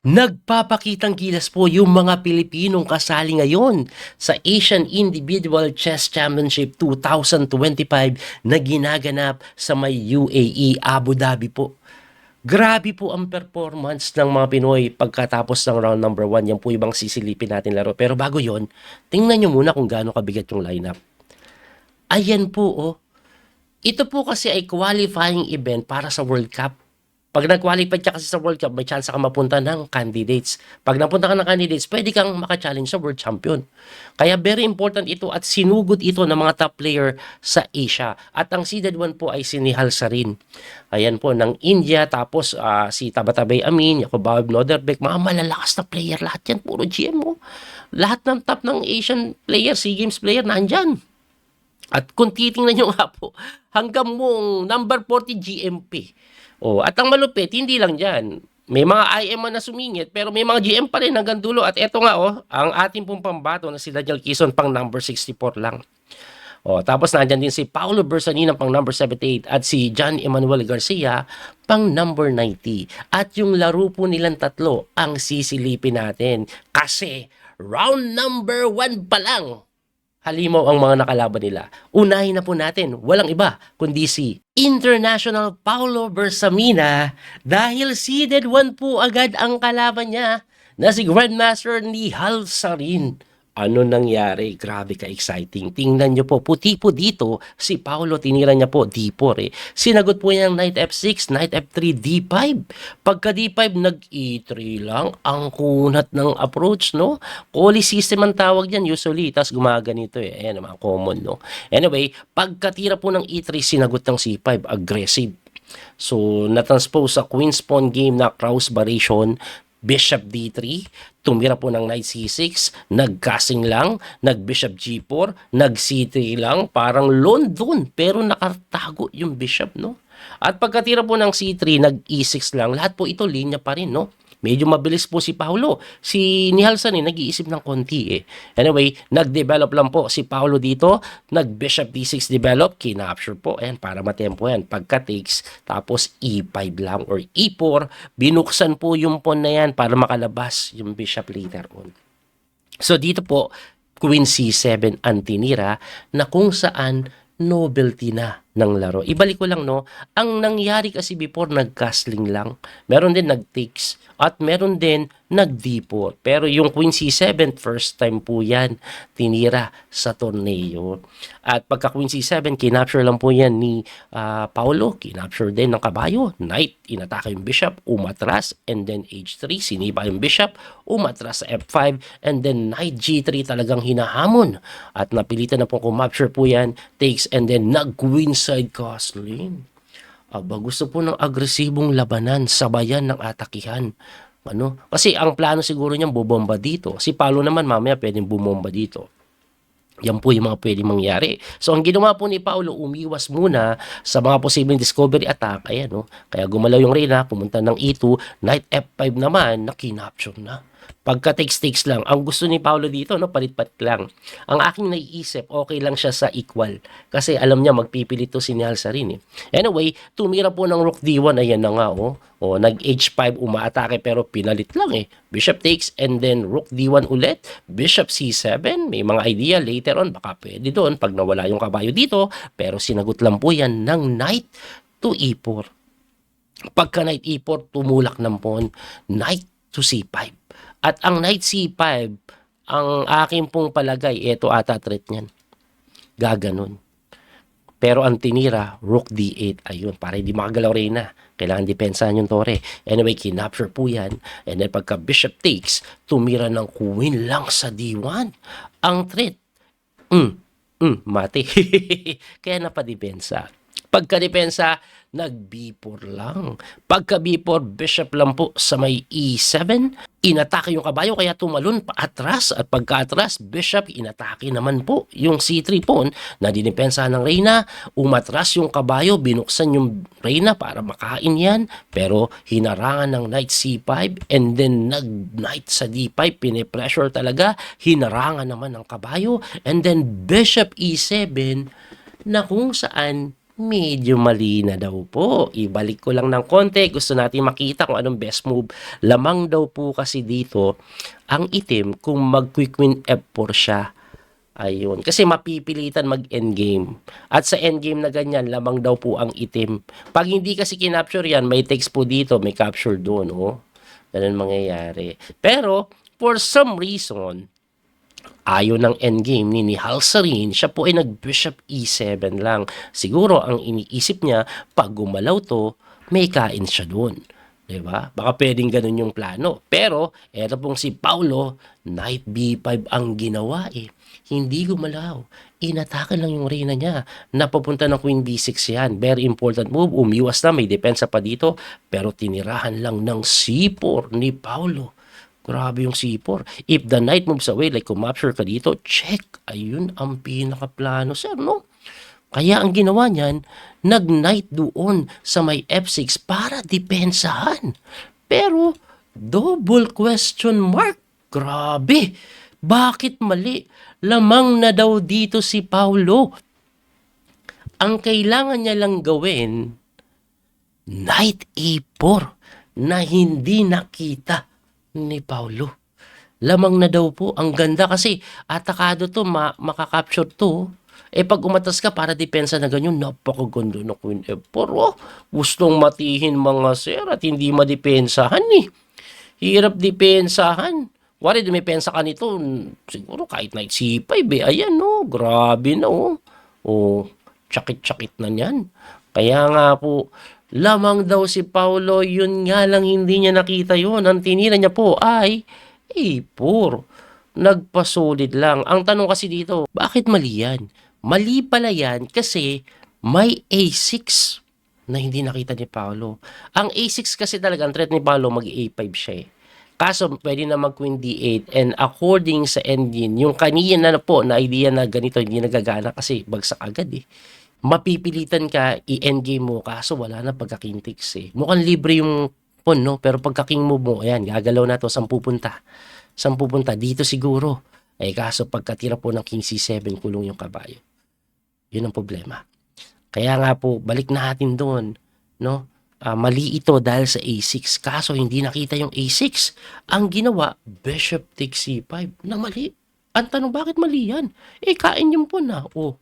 Nagpapakitang gilas po yung mga Pilipinong kasali ngayon sa Asian Individual Chess Championship 2025 na ginaganap sa may UAE, Abu Dhabi po. Grabe po ang performance ng mga Pinoy pagkatapos ng round number 1. Yan po ibang sisilipin natin laro. Pero bago yon, tingnan nyo muna kung gaano kabigat yung lineup. Ayan po, oh. Ito po kasi ay qualifying event para sa World Cup. Pag nag-qualify ka kasi sa World Cup, may chance ka mapunta ng candidates. Pag napunta ka ng candidates, pwede kang maka-challenge sa World Champion. Kaya very important ito at sinugod ito ng mga top player sa Asia. At ang seeded 1 po ay si Nihal Sarin. Ayan po, ng India. Tapos si Tabatabay Amin, Yakubaev Noderbeck, mga malalakas na player. Lahat yan, puro GM mo. Lahat ng top ng Asian player, SEA Games player, nandyan. At kung titingnan nyo nga po, hanggang mong number 40 GMP. Oh, at ang malupit, hindi lang dyan. May mga IM na sumingit, pero may mga GM pa rin hanggang dulo. At eto nga, oh, ang ating pong pambato na si Daniel Quezon pang number 64 lang. Oh, tapos nandyan din si Paulo Bersanina pang number 78 at si John Emmanuel Garcia pang number 90. At yung laro po nilang tatlo ang sisilipin natin kasi round number 1 pa lang halimaw ang mga nakalaban nila. Unahin na po natin, walang iba kundi si International Paulo Bersamina dahil seeded 1 po agad ang kalaban niya na si Grandmaster Nihal Sarin. Ano nangyari? Grabe ka-exciting. Tingnan nyo po, puti po dito, si Paulo tinira niya po D4 eh. Sinagot po niya Knight F6, Knight F3, D5. Pagka D5, nag-E3 lang ang kunat ng approach, no? Calling system ang tawag yan usually, tas gumaganito eh. Ayan naman, common, no? Anyway, pagkatira po ng E3, sinagot ng C5, aggressive. So, natranspose sa Queen's Pawn game na cross variation, Bishop D3, tumira po ng Knight C6, nag-casing lang, nag-Bishop G4, nag-C3 lang, parang lone doon, pero nakatago yung Bishop, no? At pagkatira po ng C3, nag-E6 lang, lahat po ito linya pa rin, no? Medyo mabilis po si Paulo. Si Nihal Sarin, nag-iisip ng konti eh. Anyway, nag-develop lang po si Paulo dito. Nag-Bishop D6 develop, kinapture po. Ayan, para matempo yan. Pagka-takes, tapos E5 lang or E4. Binuksan po yung pawn na yan para makalabas yung Bishop later on. So dito po, Queen C7 ang tinira na kung saan novelty na ng laro. Ibalik ko lang, no, ang nangyari kasi before nag-castling lang. Meron din nag-takes at meron din nag-D4. Pero yung Queen C7, first time po yan tinira sa torneo. At pagka Queen C7, kinapture lang po yan ni Paulo. Kinapture din ng kabayo. Knight, inatake yung Bishop, umatras, and then H3, sinipa yung Bishop, umatras sa F5, and then Knight G3 talagang hinahamon. At napilitan na po kumapture po yan, takes, and then nag-Queen side castling. Aba, gusto po ng agresibong labanan, sabayan ng atakihan. Ano? Kasi ang plano siguro niyang bubomba dito. Si Paulo naman mamaya pwedeng bumomba dito. Yan po yung mga pwedeng mangyari. So, ang ginawa po ni Paulo, umiwas muna sa mga posibleng discovery attack. Ayan, no? Kaya gumalaw yung Reyna, pumunta ng E2, Knight F5 naman, nakinapture na. Pagka takes lang, ang gusto ni Paulo dito, no, palit-palit lang. Ang aking naiisip, okay lang siya sa equal. Kasi alam niya, magpipilito si Nihal Sarin eh. Anyway, tumira po ng Rook D1, ayan na nga, oh. O, nag-H5, umaatake, pero pinalit lang eh. Bishop takes, and then Rook D1 ulit. Bishop C7, may mga idea later on, baka pwede doon pag nawala yung kabayo dito. Pero sinagot lang po yan ng Knight to E4. Pagka Knight E4, tumulak ng pawn, Knight to C5. At ang Knight C5, ang aking pong palagay, ito ata threat niyan. Gaganon. Pero ang tinira, Rook D8, ayun, para hindi makagalaw Reyna. Kailangan depensahan yung tore. Anyway, kinapture po yan. And then pagka Bishop takes, tumira ng Queen lang sa D1. Ang threat, mati. Kaya napadepensa. Pagka-depensa, nag-B4 lang. Pagka B4, Bishop lang po sa may E7. Inatake yung kabayo kaya tumalon pa atras. At pagka-atras, Bishop, inatake naman po yung C3 pawn na dinipensahan ng Reyna. Umatras yung kabayo, binuksan yung Reyna para makain yan. Pero hinarangan ng Knight C5 and then nag-Knight sa D5. Pinipressure talaga. Hinarangan naman ng kabayo. And then Bishop E7 na kung saan medyo mali na daw po. Ibalik ko lang ng konti. Gusto natin makita kung anong best move. Lamang daw po kasi dito ang itim kung mag-quick win F4 siya. Ayun. Kasi mapipilitan mag-endgame. At sa endgame na ganyan, lamang daw po ang itim. Pag hindi kasi kinapture yan, may text po dito, may capture doon. Oh. Ganun mangyayari. Pero, for some reason, ayaw ng endgame ni Halsarin, siya po ay nag-bishop e7 lang. Siguro ang iniisip niya, pag gumalaw to, may kain siya doon. Diba? Baka pwedeng ganun yung plano. Pero, eto pong si Paulo, knight b5 ang ginawa eh. Hindi gumalaw. Inatake lang yung reyna niya. Napapunta ng queen b6 yan. Very important move. Umiwas na, may depensa pa dito. Pero tinirahan lang ng c4 ni Paulo. Grabe yung C4. If the knight moves away, like kumapture ka dito, check. Ayun ang pinakaplano, sir, no? Kaya ang ginawa niyan, nag-knight doon sa may F6 para depensahan. Pero, double question mark. Grabe. Bakit mali? Lamang na daw dito si Paulo. Ang kailangan niya lang gawin, knight E4 na hindi nakita ni Paulo. Lamang na daw po. Ang ganda kasi atakado to, makakapture to. Eh pag umatas ka para depensa na ganyan, napakaganda na Queen F4. Oh, gustong matihin mga sir at hindi madepensahan eh. Hirap depensahan. Wari dumepensa ka nito, siguro kahit knight C5 eh. Ayan no, grabe na oh. Oh, tsakit-tsakit na niyan. Kaya nga po, lamang daw si Paulo, yun nga lang hindi niya nakita yun. Ang tinira niya po ay A4. Nagpasolid lang. Ang tanong kasi dito, bakit mali yan? Mali pala yan kasi may A6 na hindi nakita ni Paulo. Ang A6 kasi talaga, ang threat ni Paulo, mag-A5 siya eh. Kaso, pwede na mag-Queen D8 and according sa engine, yung kanina na po na idea na ganito, hindi nagagana kasi bagsak agad eh. Mapipilitan ka, i-endgame mo, kaso wala na pagka-king-tix eh. Mukhang libre yung pawn, no? Pero pagka-king move mo, ayan, gagalaw na to, saan pupunta? Saan pupunta? Dito siguro. Eh, kaso pagkatira po ng king C7, kulong yung kabayo. Yun ang problema. Kaya nga po, balik natin doon, no? Mali ito dahil sa A6. Kaso hindi nakita yung A6. Ang ginawa, bishop takes C5 na mali. Ang tanong, bakit mali yan? Eh, kain yung pawn na. Oh,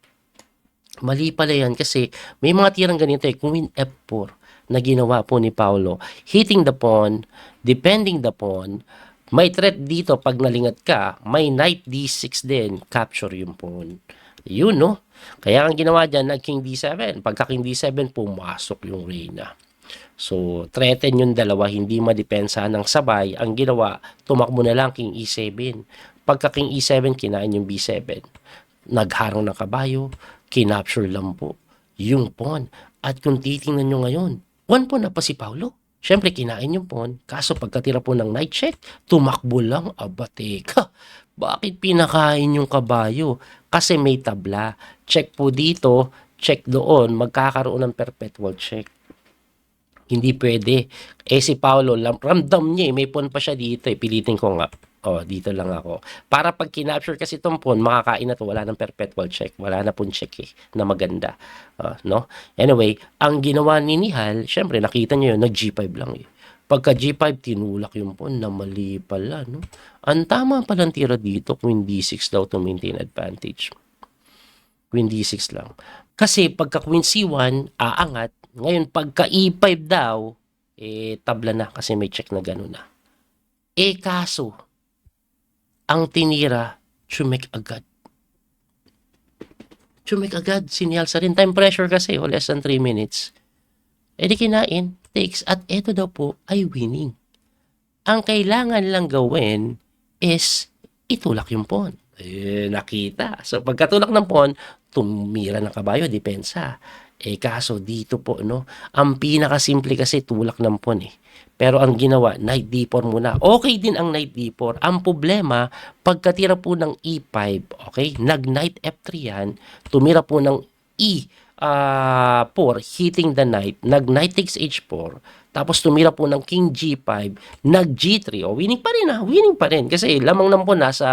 mali pala yan kasi may mga tirang ganito eh, Queen F4 na ginawa po ni Paulo. Hitting the pawn, defending the pawn, may threat dito pag nalingat ka, may knight D6 din, capture yung pawn. Yun no? Kaya ang ginawa dyan, nag-king D7. Pagka king D7, pumasok yung reyna. So, threaten yung dalawa, hindi madepensahan ng sabay. Ang ginawa, tumakbo na lang king E7. Pagka king E7, kinain yung B7. Nagharang ng kabayo, kinapture lang po yung pawn. At kung titingnan nyo ngayon, one pawn na pa si Paulo. Siyempre, kinain yung pawn. Kaso pagkatira po ng knight check, tumakbo lang. Aba, teka, bakit pinakain yung kabayo? Kasi may tabla. Check po dito, check doon, magkakaroon ng perpetual check. Hindi pwede. Eh si Paulo, ramdam niya eh, may pawn pa siya dito eh. Pilitin ko nga. Oh, dito lang ako. Para pag kinapture kasi itong pawn, makakain na to, wala nang perpetual check. Wala na pawn check eh, na maganda. No? Anyway, ang ginawa ni Nihal, syempre nakita niyo yun, nag-G5 lang eh. Pagka G5, tinulak yung pawn na mali pala. No? Ang tama palang tira dito, Queen D6 daw to maintain advantage. Queen D6 lang. Kasi pagka Queen C1, aangat. Ngayon, pagka E5 daw, eh, tabla na kasi may check na gano'n na. Eh, kaso, ang tinira, chumek agad. Chumek agad, sinyal sa rin. Time pressure kasi, less than 3 minutes. Eh, di kinain, takes, at eto daw po ay winning. Ang kailangan lang gawin is itulak yung pawn. Eh, nakita. So, pagkatulak ng pawn, tumira ng kabayo, depensa. Eh, kaso dito po, no, ang pinakasimple kasi tulak ng pawn eh. Pero ang ginawa, knight D4 muna. Okay din ang knight D4. Ang problema, pagkatira po ng E5, okay, nag-knight F3 yan, tumira po ng 4 hitting the knight, nag-knight takes h4, tapos tumira po ng king g5, nag-g3, winning pa rin winning pa rin kasi lamang naman po nasa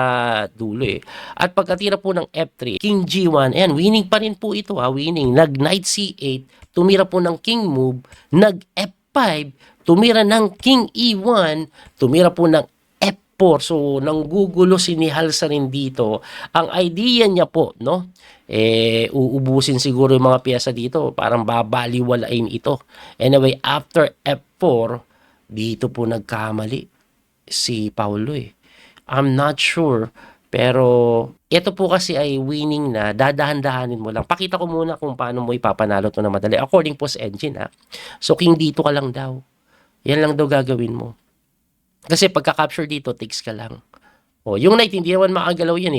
dulo eh. At pagkatira po ng f3, king g1, ayan, winning pa rin po ito winning, nag-knight c8, tumira po ng king move, nag-f5, tumira ng king e1, tumira po ng f4. So, nanggugulo si Nihalsa rin dito. Ang idea niya po, no? Uubusin siguro yung mga piyesa dito. Parang babaliwalain ito. Anyway, after f4, dito po nagkamali si Paulo eh. I'm not sure. Pero, ito po kasi ay winning na, dadahan-dahanin mo lang. Pakita ko muna kung paano mo ipapanalo to na madali. According po sa engine So, king dito ka lang daw. Yan lang daw gagawin mo. Kasi pagka-capture dito, takes ka lang. Yung knight, hindi naman makagalaw yan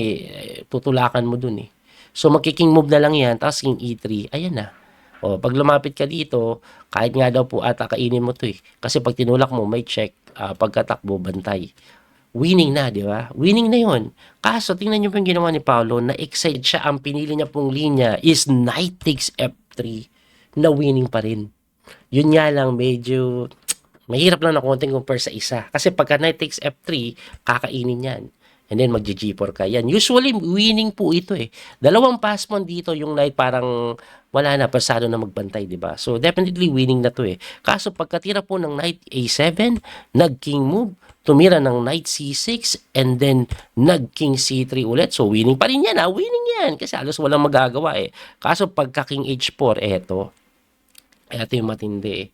tutulakan mo dun So, magkiking move na lang yan, tapos king e3, ayan na. Pag lumapit ka dito, kahit nga daw po kainin mo to Kasi pag tinulak mo, may check, pagkatakbo, bantay. Winning na, di ba? Winning na yon. Kaso, tingnan nyo po yung ginawa ni Paolo, na-excite siya, ang pinili niya pong linya is knight takes f3, na winning pa rin. Yun nga lang, medyo mahirap lang na konting compare sa isa. Kasi pagka knight takes f3, kakainin yan. And then mag-g4 ka. Yan. Usually, winning po ito Dalawang pass pawn dito, yung knight parang wala na, pasado na magbantay, di ba? So, definitely winning na to Kaso pagkatira po ng knight a7, nag-king move, tumira ng knight c6, and then nag-king c3 ulit. So, winning pa rin yan Winning yan. Kasi halos walang magagawa Kaso pagka-king h4, eto yung matindi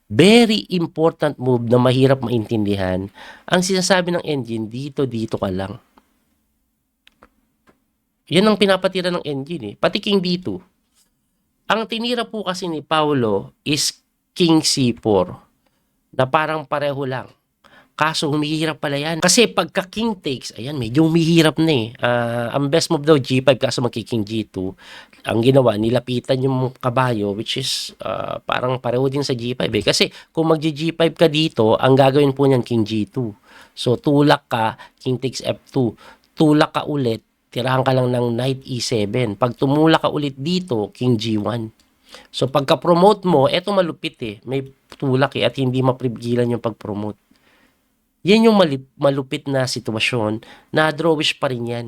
Very important move na mahirap maintindihan. Ang sinasabi ng engine, dito ka lang. Yan ang pinapatira ng engine Pati king dito. Ang tinira po kasi ni Paulo is king c4 na parang pareho lang. Kaso humihirap pala yan. Kasi pagka king takes, ayan, medyo humihirap na ang best move daw g5 kaso magki-king g2. Ang ginawa, nilapitan yung kabayo which is parang pareho din sa g5 Kasi kung mag-g5 ka dito, ang gagawin po niyan king g2. So tulak ka, king takes f2. Tulak ka ulit, tirahan ka lang ng knight e7. Pag tumulak ka ulit dito, king g1. So pagka-promote mo, eto malupit May tulak at hindi mapigilan yung pag-promote. Yan yung malupit na sitwasyon na drawish pa rin yan.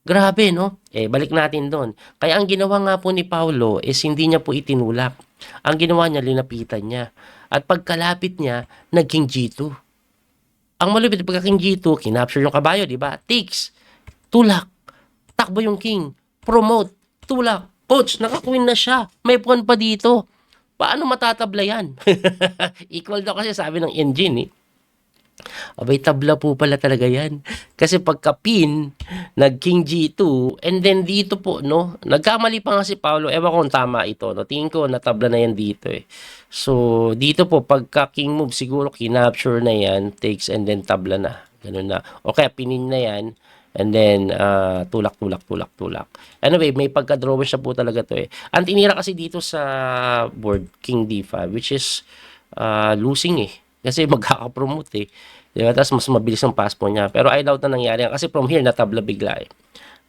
Grabe, no? Balik natin doon. Kaya ang ginawa nga po ni Paulo is hindi niya po itinulak. Ang ginawa niya, linapitan niya. At pagkalapit niya, nag-king g2. Ang malupit, pagka-king g2, kinapture yung kabayo, di ba? Takes, tulak, takbo yung king, promote, tulak, coach, nakakwin na siya. May pawn pa dito. Paano matatabla yan? Equal daw kasi sabi ng engine Abay, tabla po pala talaga yan. Kasi pagka pin, nag-king g2, and then dito po, no, nagkamali pa nga si Paulo, ewan ko kung tama ito, no, tingin ko natabla na yan dito So, dito po, pagka king move, siguro kinapture na yan, takes, and then tabla na. Ganun na. O kaya pinin na yan, and then, tulak. Anyway, may pagka-drawish na po talaga to Ang tinira kasi dito sa board, king d5, which is losing Kasi magkaka-promote Diba? Tapos mas mabilis ang pass po niya. Pero I doubt na nangyari yan. Kasi from here, natabla bigla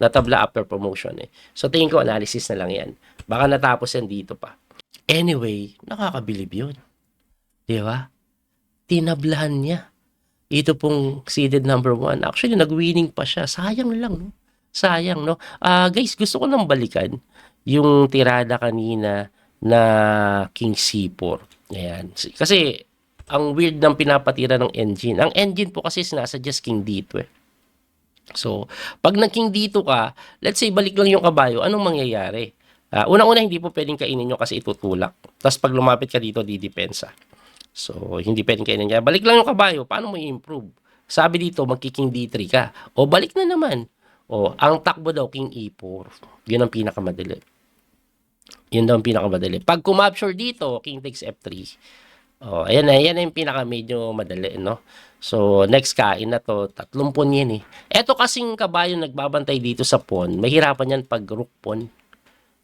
Natabla after promotion So tingin ko, analysis na lang yan. Baka natapos yan dito pa. Anyway, nakakabilib yun. Diba? Tinablahan niya. Ito pong seeded number 1. Actually, nag-winning pa siya. Sayang lang, no? Sayang, no? Guys, gusto ko nang balikan yung tirada kanina na king c4. Ayan. Kasi, ang weird ng pinapatira ng engine. Ang engine po kasi sinasuggest king dito So, pag nag-king dito ka, let's say balik lang yung kabayo, anong mangyayari? Unang-una, hindi po pwedeng kainin nyo kasi itutulak. Tapos pag lumapit ka dito, didepensa. So, hindi pwedeng kainin niya. Balik lang yung kabayo, paano mo i-improve? Sabi dito, magki-king d3 ka. O, balik na naman. O, ang takbo daw, king e4. Yun ang pinakamadali. Pag kumapture dito, king takes f3. Ayan na yung pinaka medyo madali, no? So, next kain na to, 3 pawn yan Eto kasing kabayo nagbabantay dito sa pawn, mahirapan yan pag rook pawn.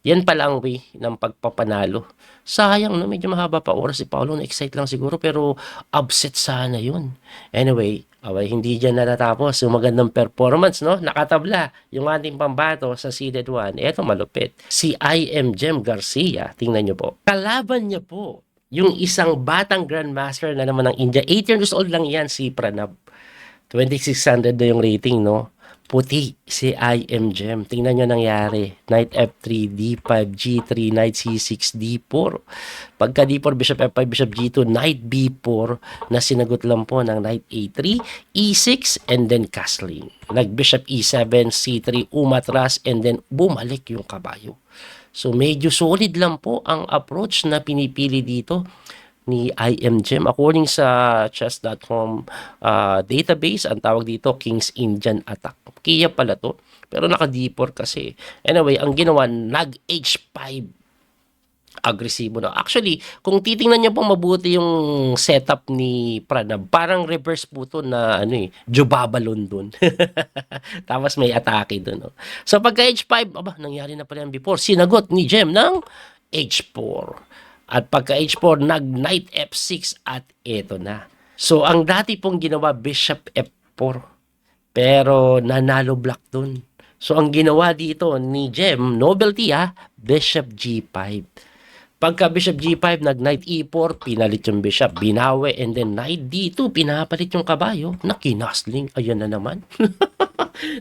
Yan pala ang way ng pagpapanalo. Sayang, no? Medyo mahaba pa oras si Paulo, na-excite lang siguro, pero upset sana yun. Anyway, Abay, hindi diyan natatapos yung magandang performance, no? Nakatabla yung ating pambato sa seeded 1. Eto malupit. Si I.M. Jem Garcia, tingnan nyo po. Kalaban niya po yung isang batang grandmaster na naman ng India. 18 years old lang yan, si Pranab. 2600 na yung rating, no? Puti si I.M. Gem. Tingnan nyo nangyari. Knight F3, D5, G3, Knight C6, D4. Pagka D4, Bishop F5, Bishop G2, Knight B4 na sinagot lang po ng Knight A3, E6, and then castling. Nag-Bishop E7, C3, umatras, and then bumalik yung kabayo. So medyo solid lang po ang approach na pinipili dito ni I.M. Gem. According sa chess.com database, ang tawag dito King's Indian Attack. Kaya pala to. Pero naka D4 kasi. Anyway, ang ginawa, nag H5. Agresibo na. Actually, kung titingnan niyo po mabuti yung setup ni Pranab, parang reverse po to na Jubabalon dun. Tapos may atake dun. No? So pagka H5, nangyari na pala yan before. Sinagot ni Gem ng H4. At pagka H4, nag-Knight F6 at eto na. So, ang dati pong ginawa, Bishop F4. Pero, nanalo black dun. So, ang ginawa dito ni Gem, novelty Bishop G5. Pagka Bishop G5, nag-Knight E4, pinalit yung Bishop, binawi, and then Knight D2, pinapalit yung kabayo, nakinasling, ayan na naman.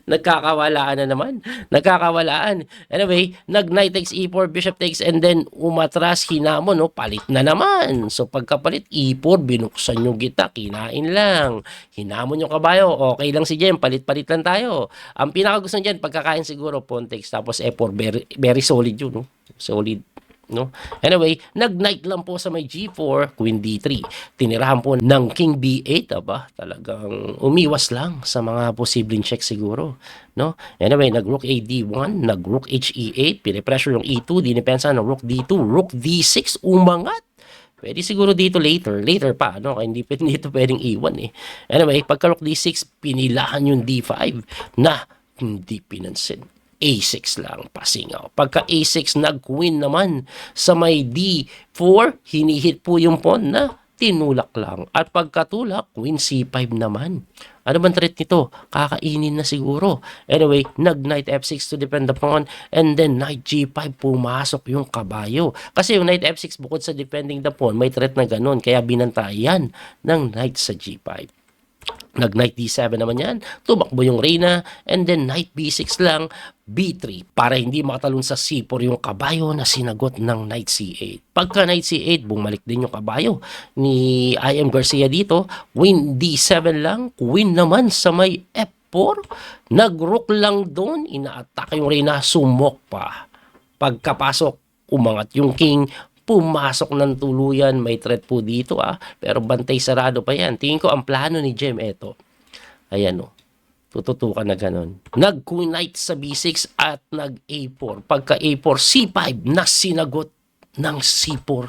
Nagkakawalaan na naman. Nagkakawalaan. Anyway, nag-Knight takes E4, Bishop takes, and then umatras, hinamon, palit na naman. So, pagkapalit, E4, binuksan yung gita, kinain lang. Hinamon yung kabayo, okay lang si Gem, palit-palit lang tayo. Ang pinakagusto dyan, pagkakain siguro, pawn takes, tapos E4, very, very solid yun, no? Solid. No? Anyway, nag-knight lang po sa may G4, Queen D3. Tinirahan po ng King B8, talagang umiwas lang sa mga posibleng check siguro. No? Anyway, nag-Rook A D1, nag-Rook H E8, pinipressure yung E2, dinipensa ng Rook D2, Rook D6, umangat. Pwede siguro dito later pa, no? Kaya hindi dito pwedeng E1 eh. Anyway, pagka Rook D6, pinilahan yung D5 na hindi pinansin. A6 lang, pasingaw. Pagka A6, nag-queen naman sa may D4, hinihit po yung pawn na tinulak lang. At pagkatulak, queen C5 naman. Ano bang threat nito? Kakainin na siguro. Anyway, nag-knight F6 to defend the pawn, and then knight G5, pumasok yung kabayo. Kasi yung knight F6, bukod sa defending the pawn, may threat na ganun. Kaya binantayan ng knight sa G5. Nag-knight D7 naman yan, tumakbo yung reyna, and then knight B6 lang, B3, para hindi makatalon sa C4 yung kabayo na sinagot ng knight C8. Pagka knight C8, bumalik din yung kabayo ni I.M. Garcia dito, queen D7 lang, queen naman sa may F4, nag-rook lang doon, ina-attack yung reyna, sumok pa. Pagkapasok, umangat yung king, pumasok ng tuluyan, may threat po dito pero bantay sarado pa yan. Tingin ko ang plano ni Gem eto. Ayan tututukan na ganun. Nag-queen knight sa B6 at nag-A4. Pagka A4, C5 na sinagot ng C4.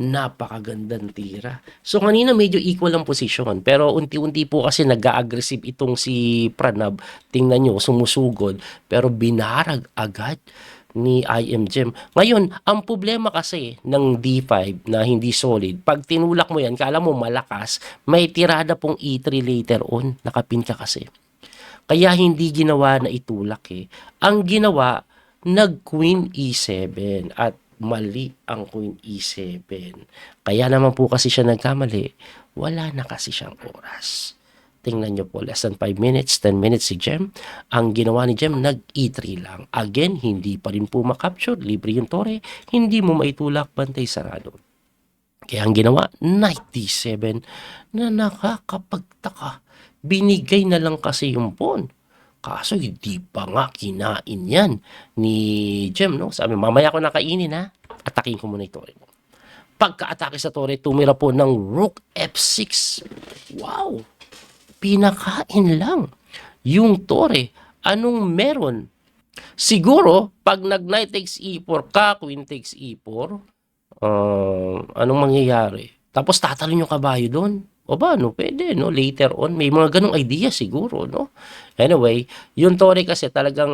Napakagandang tira. So kanina medyo equal ang posisyon, pero unti-unti po kasi nag-aggressive itong si Pranab. Tingnan nyo, sumusugod, pero binarag agad ni I.M. Gem. Ngayon, ang problema kasi ng D5 na hindi solid, pag tinulak mo yan, kala mo malakas, may tirada pong E3 later on. Nakapin ka kasi. Kaya hindi ginawa na itulak Ang ginawa, nag-Queen E7 at mali ang Queen E7. Kaya naman po kasi siya nagkamali, wala na kasi siyang oras. Tingnan nyo po, less than 5 minutes, 10 minutes si Gem. Ang ginawa ni Gem, nag-E3 lang. Again, hindi pa rin po makapture, libre yung tore, hindi mo maitulak, bantay sarado. Kaya ang ginawa, knight D7 na nakakapagtaka. Binigay na lang kasi yung pawn. Kaso hindi pa nga kinain yan ni Gem, no? Sabi, mamaya ko nakainin atakin ko muna yung tore mo. Pagka-atake sa tore, tumira po ng Rook F6. Wow! Pinakain lang yung tore. Anong meron? Siguro, pag nag-knight takes E4 ka, queen takes E4, anong mangyayari? Tapos tatalon yung kabayo doon. O ba, pwede, later on. May mga ganong idea siguro, Anyway, yung tore kasi talagang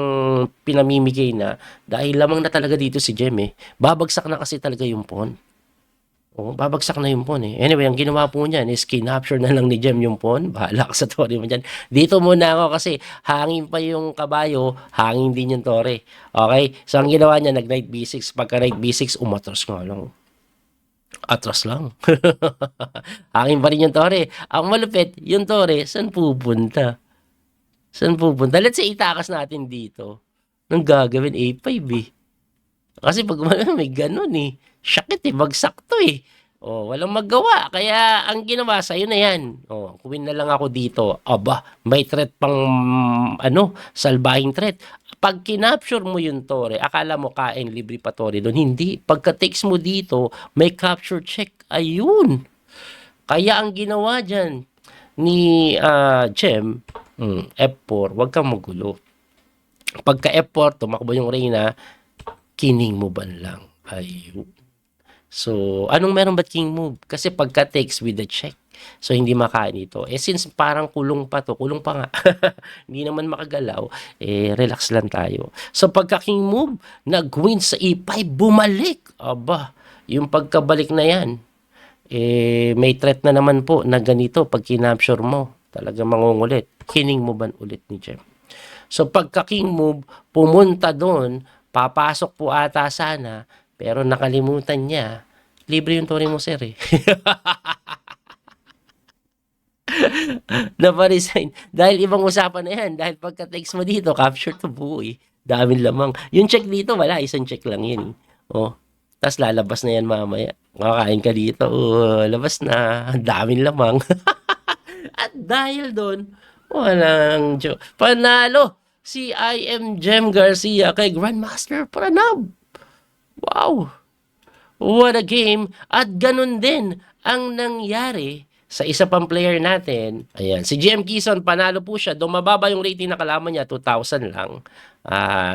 pinamimigay na dahil lamang na talaga dito si Gem, babagsak na kasi talaga yung pawn. Oo, babagsak na yung pawn eh. Anyway, ang ginawa po niyan is kinapture na lang ni Jem yung pawn. Bahala ka sa tore mo dyan. Dito muna ako kasi hangin pa yung kabayo, hangin din yung tore. Okay? So, ang ginawa niya, nag-knight B6. Pagka knight B6, umatras nga lang. Atras lang. Hangin pa rin yung tore. Ang malupit, yung tore, saan pupunta? Saan pupunta? Let's say, itakas natin dito. Nang gagawin, A5 eh. Kasi pag may ganun eh. Sakit eh, bagsak to eh. Oh, walang magawa. Kaya ang ginawa sa'yo na yan. Oh, kuwin na lang ako dito. Aba, may threat pang salbahing threat. Pag kinapture mo yung tore, akala mo kain libre pa tore doon. Hindi. Pagka-takes mo dito, may capture check. Ayun. Kaya ang ginawa dyan ni Jem, F4, wag kang magulo. Pagka F4, tumakbo yung Reyna, kining mo ban lang. Ayun. So, anong meron ba't king move? Kasi pagka takes with the check. So, hindi makain ito. Eh, since parang kulong pa to, kulong pa nga. Hindi naman makagalaw, eh, relax lang tayo. So, pagka king move, nag-win sa E5, bumalik. Aba, yung pagkabalik na yan, eh, may threat na naman po na ganito pag kinapture mo. Talaga mangungulit. Kining mo ban ulit ni Jem. So, pagka king move, pumunta doon, papasok po ata sana, pero nakalimutan niya, libre yung tore mo, sir eh. Naparesign. Dahil ibang usapan na yan. Dahil pagka-text mo dito, capture to buo eh. Daming lamang. Yung check dito, wala. Isang check lang yun. Oh. Tapos lalabas na yan mamaya. Makakain ka dito. Oh, labas na. Daming lamang. At dahil doon, walang joke. Panalo si I.M. Jem Garcia kay Grandmaster Pranab. Wow! What a game! At ganun din ang nangyari sa isa pang player natin. Ayan, si GM Kison, panalo po siya. Mababa yung rating na kalaman niya, 2,000 lang.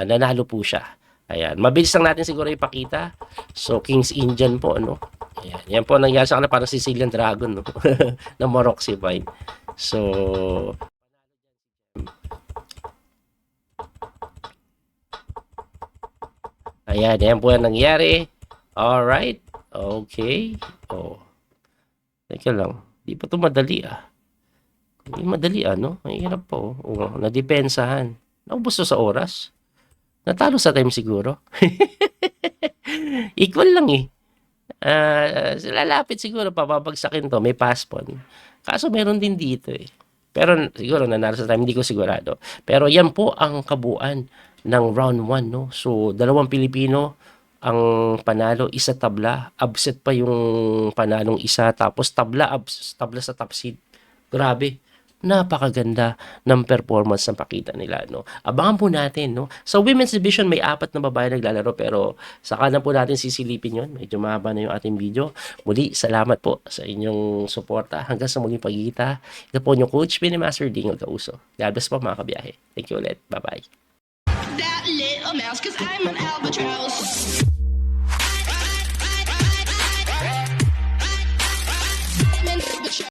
Nanalo po siya. Ayan, mabilis lang natin siguro ipakita. So, King's Indian po, ano? Ayan, yan po nangyari sa kanila, parang Sicilian Dragon, no? na Moroxivine. So, ayan, yan po ang nangyari. Alright. Okay. Oh. Teka lang. Di pa ito madali ah. Hindi madali no? Ang hirap po. Oh, nadepensahan. Naubos to sa oras. Natalo sa time siguro. Equal lang eh. Lalapit siguro, papabagsakin to. May pass pawn. Kaso meron din dito eh. Pero siguro nanalo sa time, hindi ko sigurado. Pero yan po ang kabuuan ng round 1, no? So, dalawang Pilipino ang panalo, isa tabla, upset pa yung panalong isa, tapos tabla sa top seed. Grabe. Napakaganda ng performance ng pakita nila, no? Abangan po natin, no? Sa women's division, may 4 na babae naglalaro, pero saka na po natin sisilipin yon. Medyo mahaba na yung ating video. Muli, salamat po sa inyong suporta. Hanggang sa muling pagkikita. Ito po yung Coach Master Ding Gauso. God bless po mga kabiyahe. Thank you ulit. Bye-bye. That little mouse, 'cause I'm an albatross.